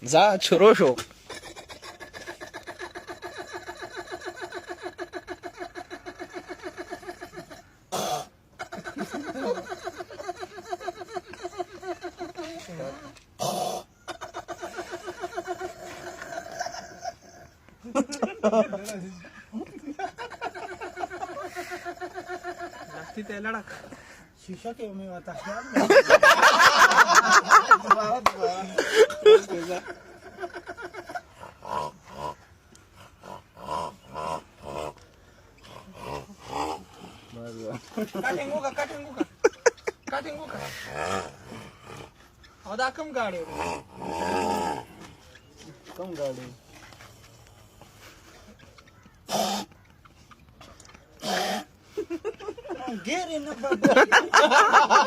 जा छुरो शो. शीशा के में आता है काटेंगो का आधा कम गाड़ी गेर इन बाबा